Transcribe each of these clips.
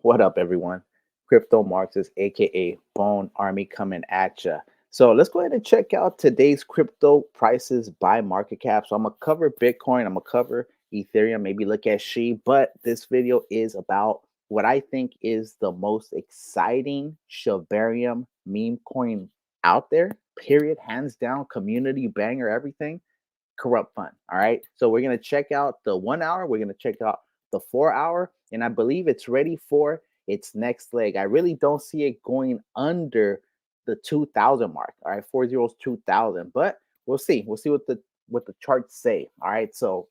What up, everyone? Crypto Marxist, aka Bone Army, coming at ya. So let's go ahead and check out today's crypto prices by market cap. So I'm gonna cover Bitcoin, I'm gonna cover Ethereum, maybe look at SHIB, but this video is about what I think is the most exciting Shibarium meme coin out there. Period, hands down, community banger, everything. Corrupt Fund. All right. So we're gonna check out the 1 hour. We're gonna check out the 4 hour, and I believe it's ready for its next leg. I really don't see it going under the 2,000 mark. All right, 40's 2,000, but we'll see. We'll see what the charts say. All right. So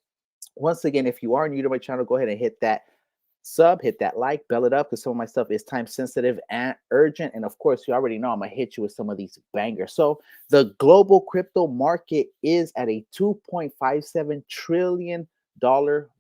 once again, if you are new to my channel, go ahead and hit that sub, hit that like, bell it up, because some of my stuff is time sensitive and urgent. And of course, you already know I'm gonna hit you with some of these bangers. So the global crypto market is at a $2.57 trillion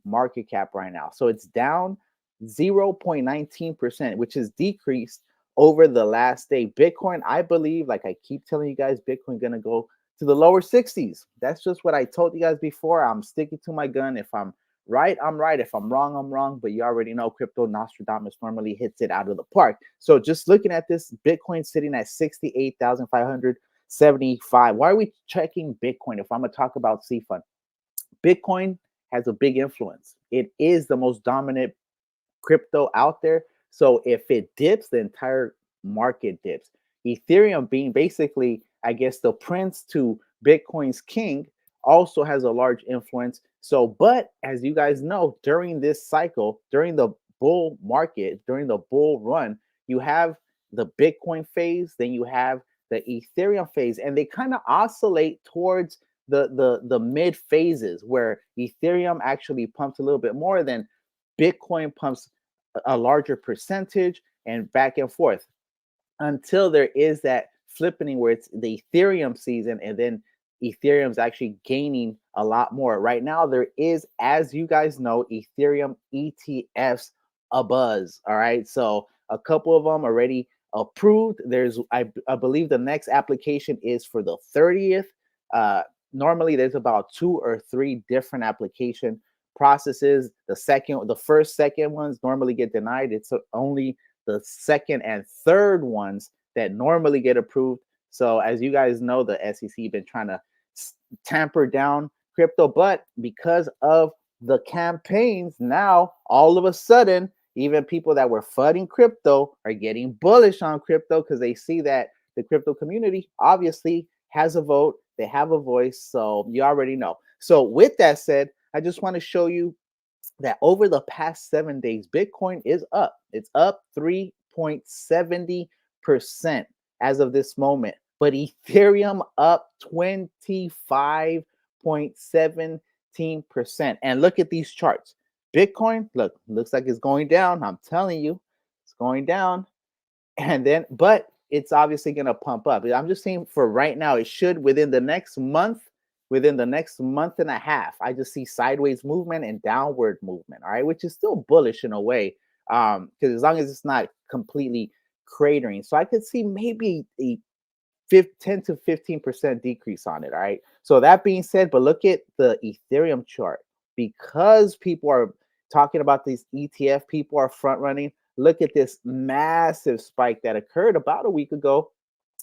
market cap right now. So it's down 0.19%, which is decreased over the last day. Bitcoin, I believe, like I keep telling you guys, Bitcoin gonna go to the lower 60s. That's just what I told you guys before. I'm sticking to my gun. If I'm right, I'm right. If I'm wrong, I'm wrong. But you already know crypto Nostradamus normally hits it out of the park. So just looking at this, Bitcoin sitting at 68,575. Why are we checking Bitcoin if I'm going to talk about CFUN? Bitcoin has a big influence. It is the most dominant crypto out there. So if it dips, the entire market dips. Ethereum being basically, I guess, the prince to Bitcoin's king, also has a large influence. So, but as you guys know, during this cycle, during the bull market, during the bull run, you have the Bitcoin phase, then you have the Ethereum phase, and they kind of oscillate towards the mid phases where Ethereum actually pumps a little bit more than Bitcoin pumps a larger percentage, and back and forth until there is that flipping where it's the Ethereum season, and then Ethereum's actually gaining a lot more. Right now, there is, as you guys know, Ethereum ETFs a buzz. All right. So a couple of them already approved. There's, I believe the next application is for the 30th. Normally there's about 2 or 3 different application processes. The second ones normally get denied. It's only the second and third ones that normally get approved. So as you guys know, the SEC been trying to tamper down crypto, but because of the campaigns, now all of a sudden, even people that were flooding crypto are getting bullish on crypto because they see that the crypto community obviously has a vote, they have a voice. So you already know. So with that said, I just want to show you that over the past 7 days, Bitcoin is up. It's up 3.70% as of this moment. But Ethereum up 25.17%. And look at these charts. Bitcoin, look, looks like it's going down. I'm telling you, it's going down. And then, but it's obviously going to pump up. I'm just saying for right now, it should within the next month and a half, I just see sideways movement and downward movement. All right, which is still bullish in a way, because as long as it's not completely cratering, so I could see maybe a 10 to 15% decrease on it. All right. So that being said, but look at the Ethereum chart, because people are talking about these ETF, people are front running. Look at this massive spike that occurred about a week ago,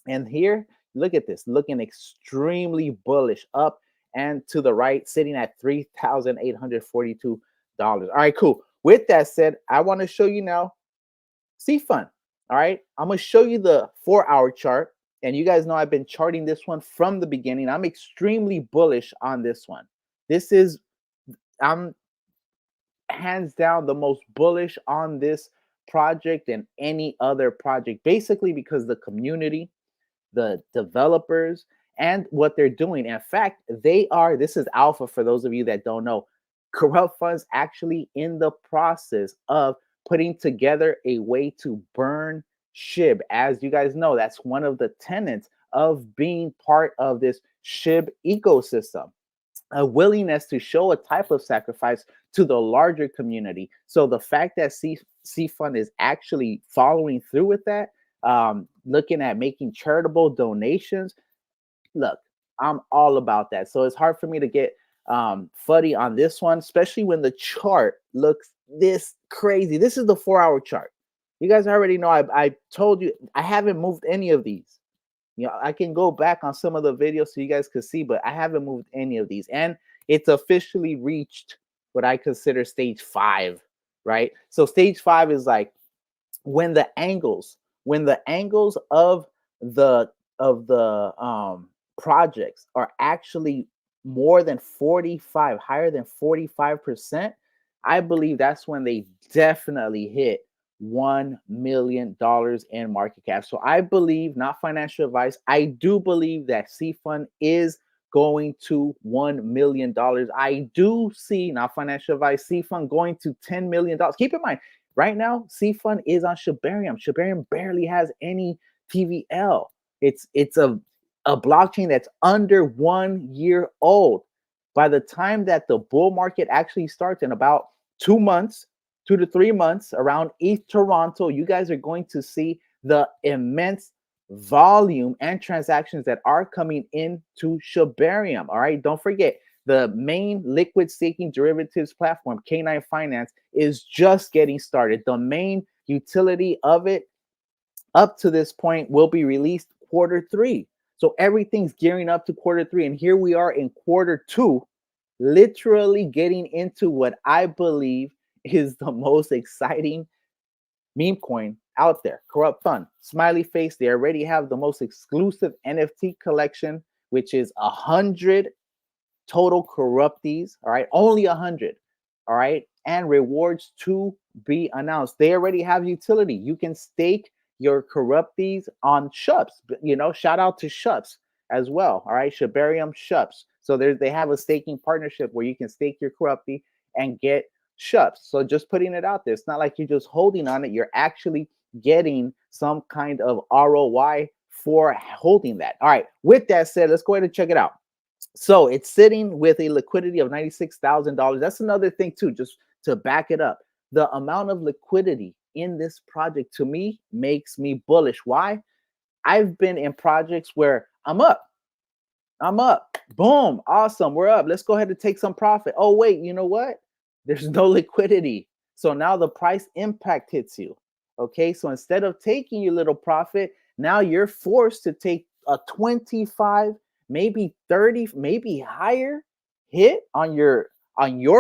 and here, look at this, looking extremely bullish, up and to the right, sitting at $3,842. All right, cool. With that said, I want to show you now CFUN. All right, I'm going to show you the 4-hour chart. And you guys know I've been charting this one from the beginning. I'm extremely bullish on this one. I'm hands down the most bullish on this project than any other project, basically because the community, the developers, and what they're doing. In fact, this is alpha for those of you that don't know. Corrupt Fund's actually in the process of putting together a way to burn SHIB. As you guys know, that's one of the tenets of being part of this SHIB ecosystem. A willingness to show a type of sacrifice to the larger community. So the fact that CFUN is actually following through with that, looking at making charitable donations, look, I'm all about that. So it's hard for me to get fuddy on this one, especially when the chart looks this crazy. This is the 4-hour chart. You guys already know I told you I haven't moved any of these. You know, I can go back on some of the videos so you guys could see, but I haven't moved any of these. And it's officially reached what I consider stage 5, right? So stage 5 is like when the angles the of the projects are actually more than 45, higher than 45%, I believe that's when they definitely hit $1 million in market cap. So I believe, not financial advice, I do believe that CFUN is going to $1 million. I do see, not financial advice, CFUN going to $10 million. Keep in mind, right now, CFUN is on Shibarium. Shibarium barely has any TVL. It's a blockchain that's under 1 year old. By the time that the bull market actually starts in about 2 months, 2 to 3 months, around ETH Toronto, you guys are going to see the immense volume and transactions that are coming into Shibarium. All right, don't forget, the main liquid staking derivatives platform, K9 Finance, is just getting started. The main utility of it up to this point will be released quarter 3. So everything's gearing up to quarter 3. And here we are in quarter 2, literally getting into what I believe is the most exciting meme coin out there. Corrupt Fund, smiley face. They already have the most exclusive NFT collection, which is 100 total corruptees. All right, only 100. All right, and rewards to be announced. They already have utility. You can stake your corruptees on Shups. You know, shout out to Shups as well. All right, Shibarium Shups. So they have a staking partnership where you can stake your corruptee and get Shups. So just putting it out there, it's not like you're just holding on it. You're actually getting some kind of ROI for holding that. All right, with that said, let's go ahead and check it out. So it's sitting with a liquidity of $96,000. That's another thing too, just to back it up. The amount of liquidity in this project to me makes me bullish. Why? I've been in projects where I'm up, boom, awesome, we're up. Let's go ahead and take some profit. Oh wait, you know what? There's no liquidity. So now the price impact hits you. Okay, so instead of taking your little profit, now you're forced to take a 25, maybe 30, maybe higher hit on your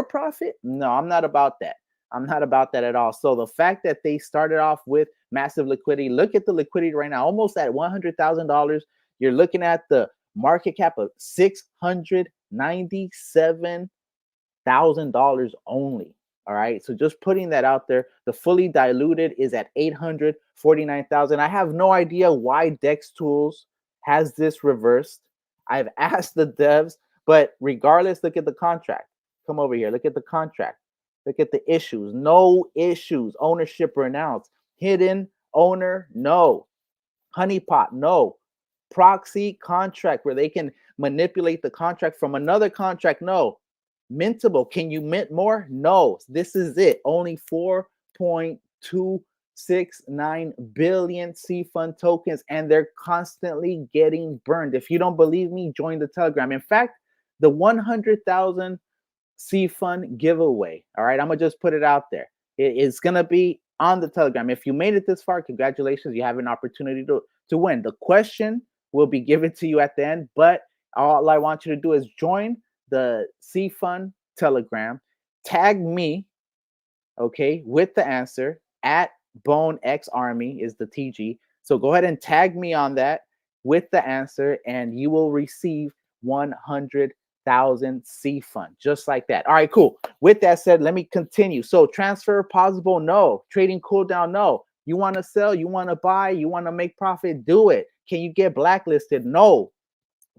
profit. No, I'm not about that. I'm not about that at all. So the fact that they started off with massive liquidity, look at the liquidity right now, almost at $100,000. You're looking at the market cap of $697,000 only. All right, so just putting that out there. The fully diluted is at 849,000. I have no idea why Dex Tools has this reversed. I've asked the devs, but regardless, look at the contract. Come over here. Look at the contract. Look at the issues. No issues. Ownership renounced. Hidden owner, no. Honeypot, no. Proxy contract where they can manipulate the contract from another contract, no. Mintable, can you mint more? No. This is it. Only 4.269 billion CFUN tokens, and they're constantly getting burned. If you don't believe me, join the Telegram. In fact, the 100,000 CFUN giveaway, all right, I'm gonna just put it out there. It's gonna be on the Telegram. If you made it this far, congratulations, you have an opportunity to win. The question will be given to you at the end, but all I want you to do is join the CFUN Telegram, tag me, okay, with the answer at BoneXArmy is the TG. So go ahead and tag me on that with the answer, and you will receive 100,000 CFUN, just like that. All right, cool. With that said, let me continue. So transfer possible? No. Trading cooldown? No. You want to sell? You want to buy? You want to make profit? Do it. Can you get blacklisted? No.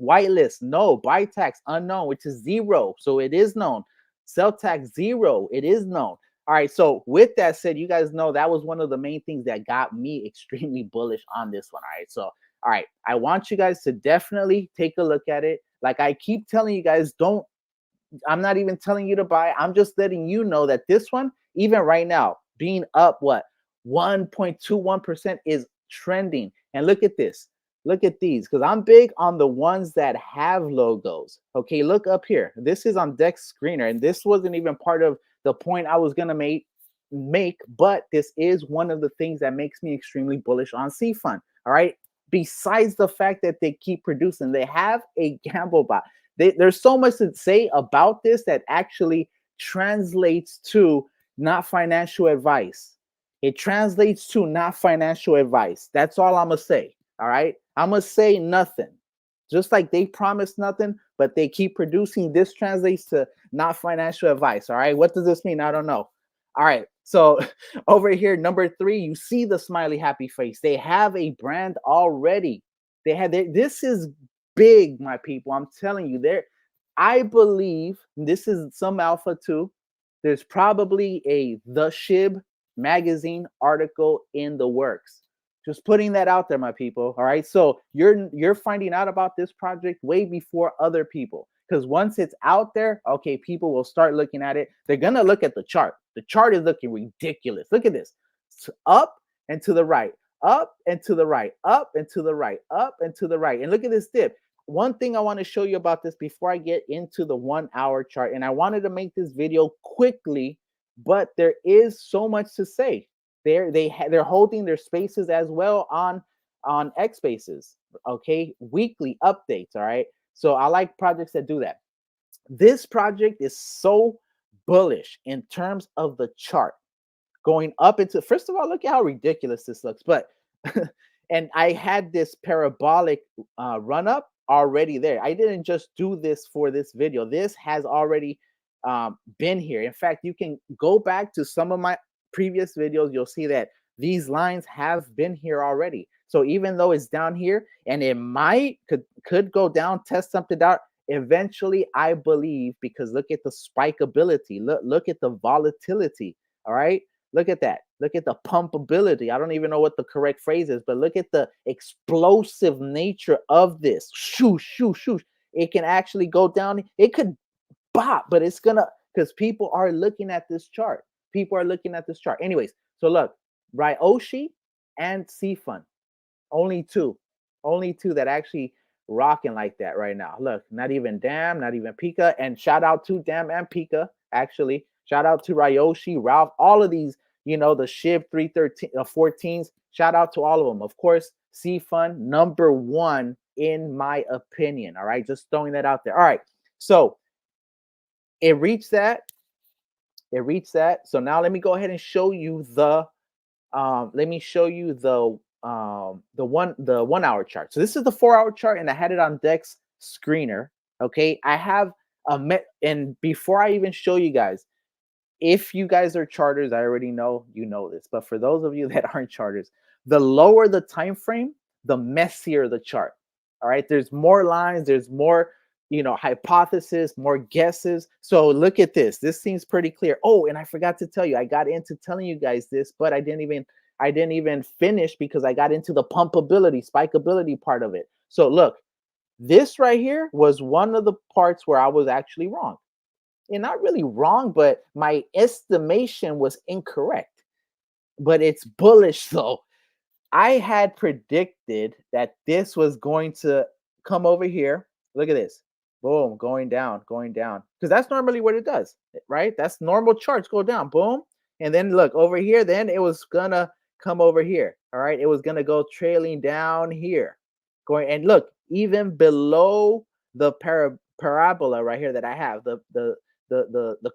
Whitelist? No. Buy tax? Unknown, which is 0. So it is known. Sell tax? 0. It is known. All right. So with that said, you guys know that was one of the main things that got me extremely bullish on this one. All right. So, all right. I want you guys to definitely take a look at it. Like I keep telling you guys, I'm not even telling you to buy. I'm just letting you know that this one, even right now, being up, 1.21% is trending. And look at this. Look at these, because I'm big on the ones that have logos. Okay, look up here. This is on Dex Screener, and this wasn't even part of the point I was going to make, but this is one of the things that makes me extremely bullish on CFUN. All right. Besides the fact that they keep producing, they have a gamble bot. There's so much to say about this that actually translates to not financial advice. It translates to not financial advice. That's all I'm going to say. All right. I'm going to say nothing. Just like they promise nothing, but they keep producing. This translates to not financial advice. All right. What does this mean? I don't know. All right. So over here, number 3, you see the smiley happy face. They have a brand already. This is big, my people. I'm telling you, I believe this is some alpha too. There's probably a The Shib magazine article in the works. Just putting that out there, my people. All right. So you're finding out about this project way before other people. Because once it's out there, okay, people will start looking at it. They're gonna look at the chart. The chart is looking ridiculous. Look at this. It's up and to the right, up and to the right, up and to the right, up and to the right. And look at this dip. One thing I want to show you about this before I get into the 1 hour chart, and I wanted to make this video quickly, but there is so much to say. They're holding their spaces as well on X spaces. Okay, weekly updates. All right. So I like projects that do that. This project is so bullish in terms of the chart going up into, first of all, look at how ridiculous this looks. But and I had this parabolic run up already there. I didn't just do this for this video. This has already been here. In fact, you can go back to some of my previous videos. You'll see that these lines have been here already. So even though it's down here and it could go down, test something out, eventually I believe, because look at the spikeability, look at the volatility. All right, look at that. Look at the pumpability. I don't even know what the correct phrase is, but look at the explosive nature of this. Shoo, shoo, shoo. It can actually go down. It could bop, but it's gonna, because people are looking at this chart. People are looking at this chart. Anyways, so look, Ryoshi and CFUN, only two that actually rocking like that right now. Look, not even Dam, not even Pika. And shout out to Dam and Pika, actually. Shout out to Ryoshi, Ralph, all of these, the Shib 313 14s. Shout out to all of them. Of course, CFUN number 1 in my opinion. All right, just throwing that out there. All right, so it reached that. So now let me go ahead and show you the the 1 hour chart. So this is the 4 hour chart, and I had it on Dex Screener. Okay, I have and before I even show you guys, if you guys are charters, I already know you know this, but for those of you that aren't charters, the lower the time frame, the messier the chart. All right, there's more lines, there's more hypothesis, more guesses. So look at this. This seems pretty clear. Oh, and I forgot to tell you, I got into telling you guys this, but I didn't even finish because I got into the pumpability, spikeability part of it. So look, this right here was one of the parts where I was actually wrong. And not really wrong, but my estimation was incorrect. But it's bullish though. I had predicted that this was going to come over here. Look at this. Boom, going down. Because that's normally what it does, right? That's normal charts go down. Boom. And then look over here. Then it was going to come over here. All right. It was going to go trailing down here. And look, even below the parabola right here that I have, the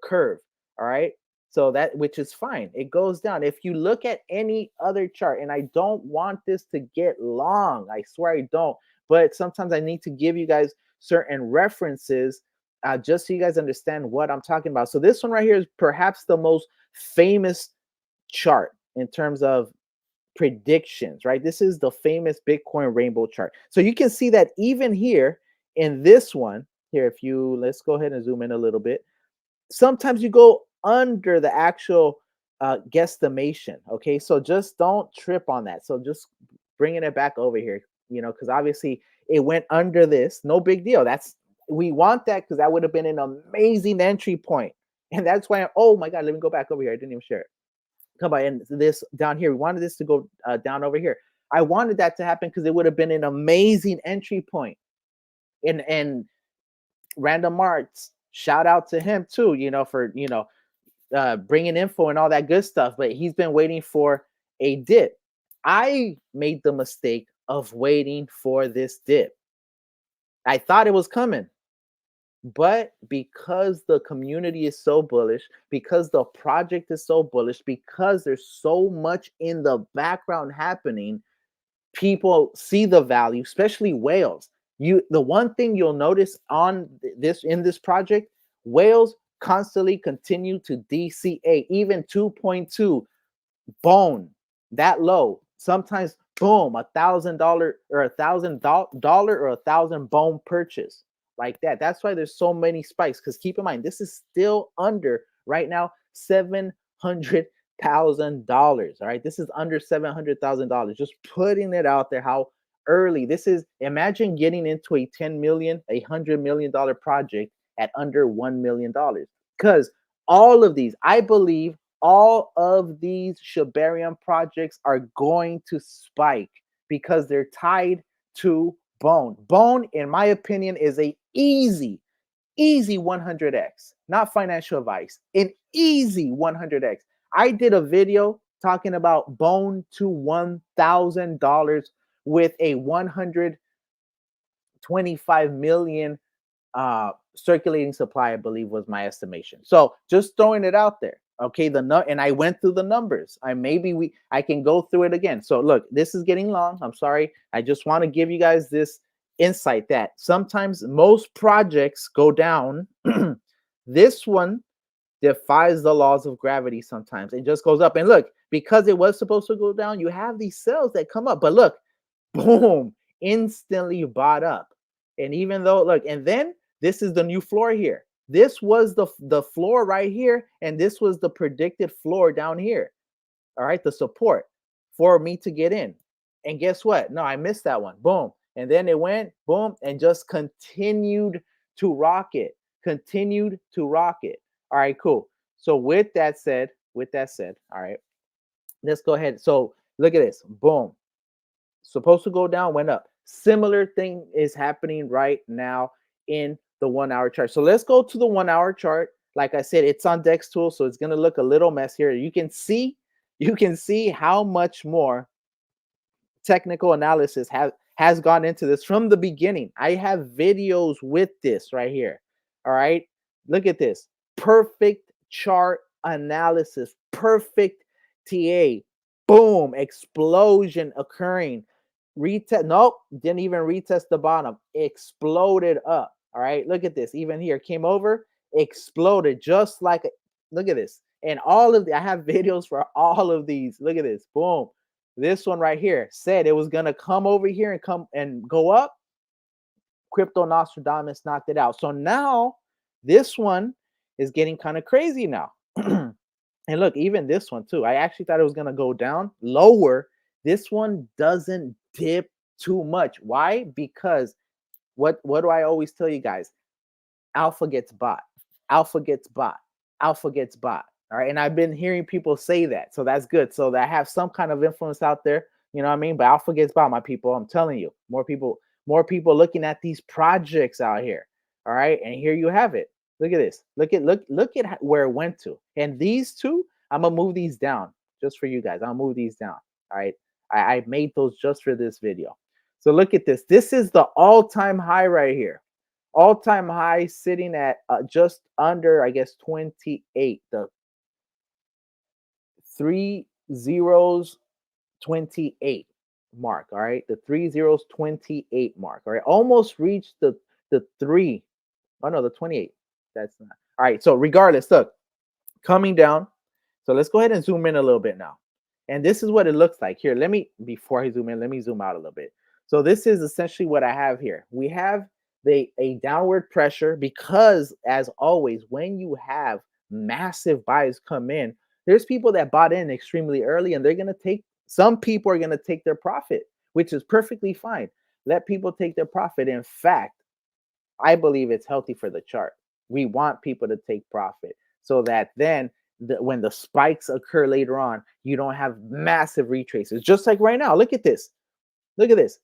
curve. All right. So that, which is fine. It goes down. If you look at any other chart, and I don't want this to get long, I swear I don't, but sometimes I need to give you guys certain references just so you guys understand what I'm talking about. So this one right here is perhaps the most famous chart in terms of predictions, right? This is the famous Bitcoin rainbow chart. So you can see that even here in this one here, let's go ahead and zoom in a little bit. Sometimes you go under the actual guesstimation. Okay, so just don't trip on that. So just bringing it back over here, because obviously it went under this. No big deal. We want that because that would have been an amazing entry point. And that's why, oh my God, let me go back over here. I didn't even share it. Come on, and this down here, we wanted this to go down over here. I wanted that to happen because it would have been an amazing entry point. And Random Arts, shout out to him too, for bringing info and all that good stuff, but he's been waiting for a dip. I made the mistake of waiting for this dip. I thought it was coming, but because the community is so bullish, because the project is so bullish, because there's so much in the background happening, people see the value, especially whales. The one thing you'll notice on this project, whales constantly continue to DCA, even 2.2 bone that low. Sometimes boom, $1,000 or $1,000 or 1,000 bone purchase like that. That's why there's so many spikes. Because keep in mind, this is still under right now $700,000. All right, this is under $700,000. Just putting it out there. How early this is. Imagine getting into a 10 million, $100 million project at under $1 million. Because all of these, I believe, all of these Shibarium projects are going to spike because they're tied to bone. Bone, in my opinion, is a easy 100x, not financial advice, an easy 100x. I did a video talking about bone to $1,000 with a 125 million circulating supply, I believe was my estimation. So just throwing it out there. Okay, and I went through the numbers. I can go through it again. So look, this is getting long. I'm sorry. I just want to give you guys this insight that sometimes most projects go down. This one defies the laws of gravity sometimes. It just goes up. And look, because it was supposed to go down, you have these cells that come up. But look, boom, instantly bought up. And even though, look, and then this is the new floor here. This was the floor right here, and this was the predicted floor down here. All right, the support for me to get in. And guess what? No, I missed that one. Boom. And then it went boom and just continued to rock it. Continued to rock it. All right, cool. So with that said, all right, let's go ahead. So look at this. Boom. Supposed to go down, went up. Similar thing is happening right now in the 1 hour chart. So let's go to the 1 hour chart. Like I said, it's on Dex Tool, so it's going to look a little messier. You can see how much more technical analysis has gone into this from the beginning. I have videos with this right here. All right, look at this. Perfect chart analysis, perfect TA. Boom, explosion occurring. Retest, nope, didn't even retest the bottom. Exploded up. All right, look at this. Even here, came over, exploded just like look at this. And all of I have videos for all of these. Look at this. Boom. This one right here said it was gonna come over here and come and go up. Crypto Nostradamus knocked it out. So now this one is getting kind of crazy now. And look, even this one too. I actually thought it was gonna go down lower. This one doesn't dip too much. Why? Because what do I always tell you guys? Alpha gets bought. Alpha gets bought. Alpha gets bought. All right. And I've been hearing people say that. So that's good. So that I have some kind of influence out there. You know what I mean? But alpha gets bought, my people. I'm telling you, more people looking at these projects out here. All right. And here you have it. Look at this. Look at where it went to. And these two, I'm gonna move these down just for you guys. I'll move these down. All right. I made those just for this video. So look at this. This is the all-time high right here. All-time high sitting at just under, I guess, 28. The 3 zeros 28 mark. All right. The 3 zeros 28 mark. All right. Almost reached the 3. Oh no, the 28. That's not. All right. So regardless, look, coming down. So let's go ahead and zoom in a little bit now. And this is what it looks like here. Before I zoom in, let me zoom out a little bit. So this is essentially what I have here. We have a downward pressure because, as always, when you have massive buys come in, there's people that bought in extremely early, and some people are going to take their profit, which is perfectly fine. Let people take their profit. In fact, I believe it's healthy for the chart. We want people to take profit so that then when the spikes occur later on, you don't have massive retraces. Just like right now, look at this. Look at this.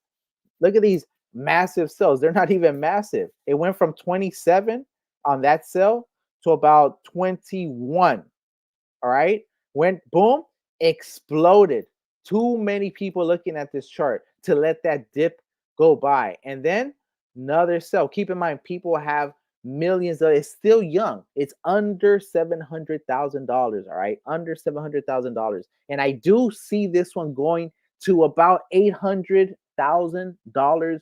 Look at these massive cells. They're not even massive. It went from 27 on that cell to about 21. All right, went boom, exploded. Too many people looking at this chart to let that dip go by. And then another sell. Keep in mind, people have millions of, it's still young. It's under $700,000. All right, under $700,000. And I do see this one going to about $800,000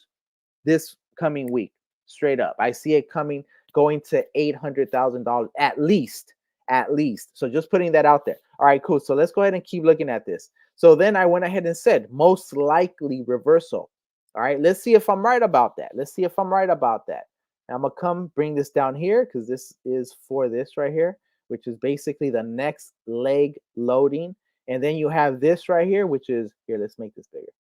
this coming week. Straight up, I see it coming, going to $800,000 at least. At least. So just putting that out there. All right, cool. So let's go ahead and keep looking at this. So then I went ahead and said most likely reversal. All right, let's see if I'm right about that. Let's see if I'm right about that. Now I'm gonna come bring this down here because this is for this right here, which is basically the next leg loading. And then you have this right here, which is here. Let's make this bigger.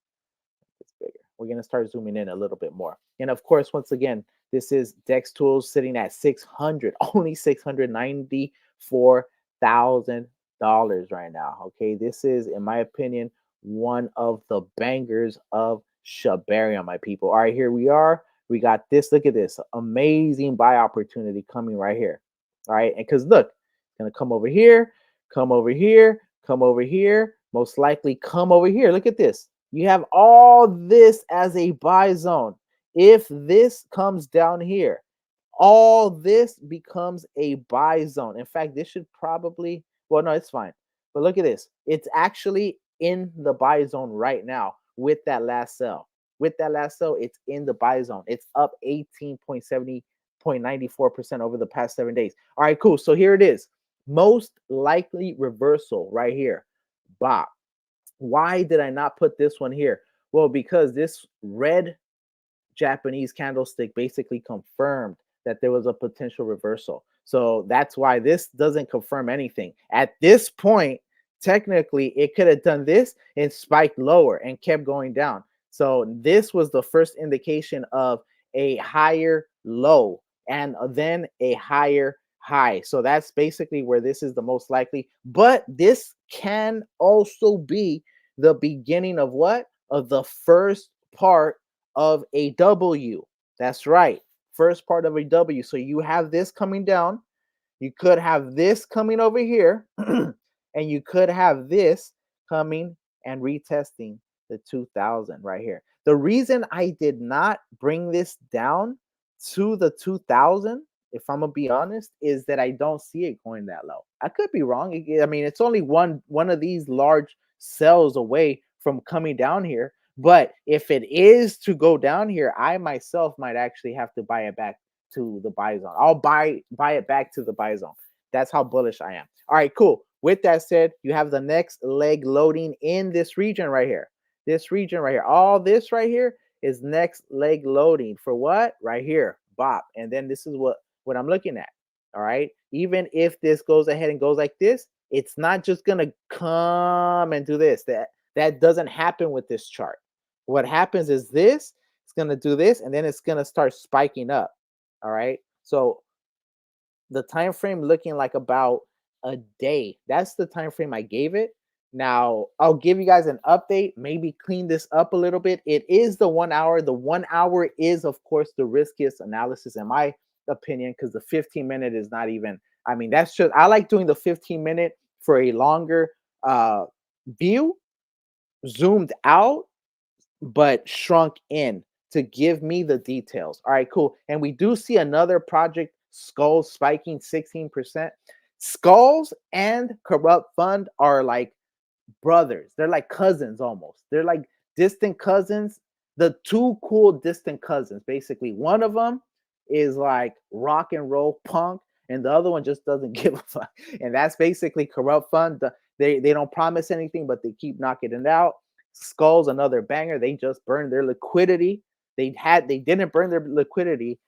It's bigger. We're going to start zooming in a little bit more. And of course, once again, this is Dex Tools sitting at 600, only $694,000 right now. Okay, this is, in my opinion, one of the bangers of Shibarium, my people. All right, here we are. We got this. Look at this amazing buy opportunity coming right here. All right, and because look, it's going to come over here, come over here, come over here, most likely come over here. Look at this. You have all this as a buy zone. If this comes down here, all this becomes a buy zone. In fact, this should probably, well, no, it's fine. But look at this. It's actually in the buy zone right now with that last sell. With that last sell, it's in the buy zone. It's up 18.94% over the past 7 days. All right, cool. So here it is. Most likely reversal right here. Bop. Why did I not put this one here? Well, because this red Japanese candlestick basically confirmed that there was a potential reversal. So that's why this doesn't confirm anything. At this point, technically, it could have done this and spiked lower and kept going down. So this was the first indication of a higher low and then a higher high. So that's basically where this is the most likely. But this can also be the beginning of what? Of the first part of a W. That's right. First part of a W. So you have this coming down. You could have this coming over here. And you could have this coming and retesting the 2000 right here. The reason I did not bring this down to the 2000, if I'm gonna be honest, is that I don't see it going that low. I could be wrong. I mean, it's only one of these large cells away from coming down here. But if it is to go down here, I myself might actually have to buy it back to the buy zone. I'll buy it back to the buy zone. That's how bullish I am. All right, cool. With that said, you have the next leg loading in this region right here. This region right here. All this right here is next leg loading for what? Right here. Bop. And then this is what I'm looking at. All right. Even if this goes ahead and goes like this, it's not just gonna come and do this. That doesn't happen with this chart. What happens is this, it's gonna do this, and then it's gonna start spiking up. All right. So the time frame looking like about a day. That's the time frame I gave it. Now I'll give you guys an update, maybe clean this up a little bit. It is the 1 hour. The 1 hour is, of course, the riskiest analysis in my opinion, because the 15-minute is not even, I mean, that's just, I like doing the 15-minute for a longer view, zoomed out, but shrunk in to give me the details. All right, cool. And we do see another project, Skulls, spiking 16%. Skulls and Corrupt Fund are like brothers. They're like cousins almost. They're like distant cousins. The two cool distant cousins, basically. One of them is like rock and roll punk, and the other one just doesn't give a fuck. And that's basically Corrupt Fund. They don't promise anything, but they keep knocking it out. Skulls, another banger. They just burned their liquidity. They didn't burn their liquidity,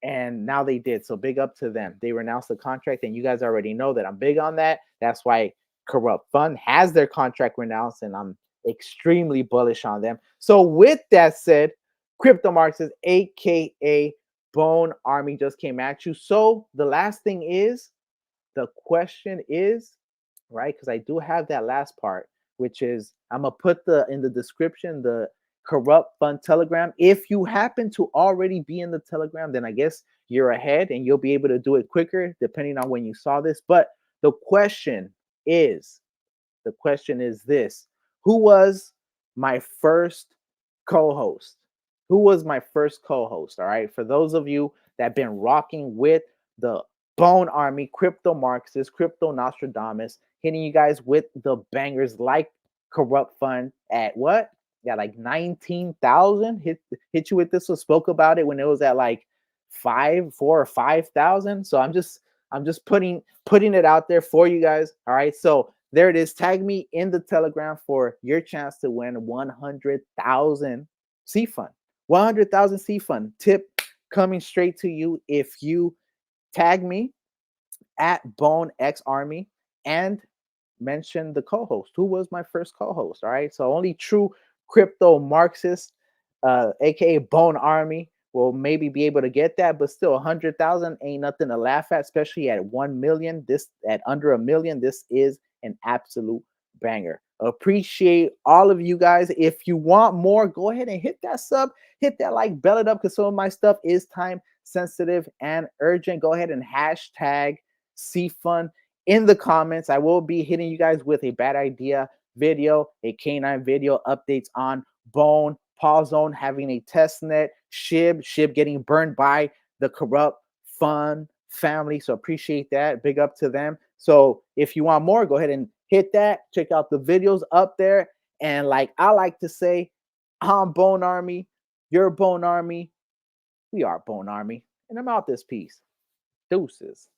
and now they did. So big up to them. They renounced the contract, and you guys already know that I'm big on that. That's why Corrupt Fund has their contract renounced, and I'm extremely bullish on them. So with that said, Crypto Marxist, aka Bone Army, just came at you. So the last thing is, the question is, right? Because I do have that last part, which is I'm gonna put in the description the Corrupt Fund Telegram. If you happen to already be in the Telegram, then I guess you're ahead and you'll be able to do it quicker depending on when you saw this. But the question is, the question is this: who was my first co-host? Who was my first co-host? All right. For those of you that have been rocking with the Bone Army, Crypto Marxist, Crypto Nostradamus, hitting you guys with the bangers like Corrupt Fund at what? Yeah, like 19,000. Hit you with this one. Spoke about it when it was at like 4 or 5,000. So I'm just putting it out there for you guys. All right. So there it is. Tag me in the Telegram for your chance to win 100,000 CFUN. 100,000 CFUN. Tip coming straight to you if you tag me at Bone X Army and mention the co-host. Who was my first co-host? All right. So only true crypto Marxist, aka Bone Army, will maybe be able to get that, but still 100,000 ain't nothing to laugh at, especially at 1 million. This at under a million, this is an absolute banger. Appreciate all of you guys. If you want more, go ahead and hit that sub, hit that like, bell it up, because some of my stuff is time sensitive and urgent. Go ahead and hashtag CFUN in the comments. I will be hitting you guys with a bad idea video, a K9 video, updates on Bone, Paul Zone having a test net, Shib getting burned by the Corrupt Fund family. So appreciate that. Big up to them. So if you want more, go ahead and hit that. Check out the videos up there. And like I like to say, I'm Bone Army, you're Bone Army, we are Bone Army, and I'm out this piece. Deuces.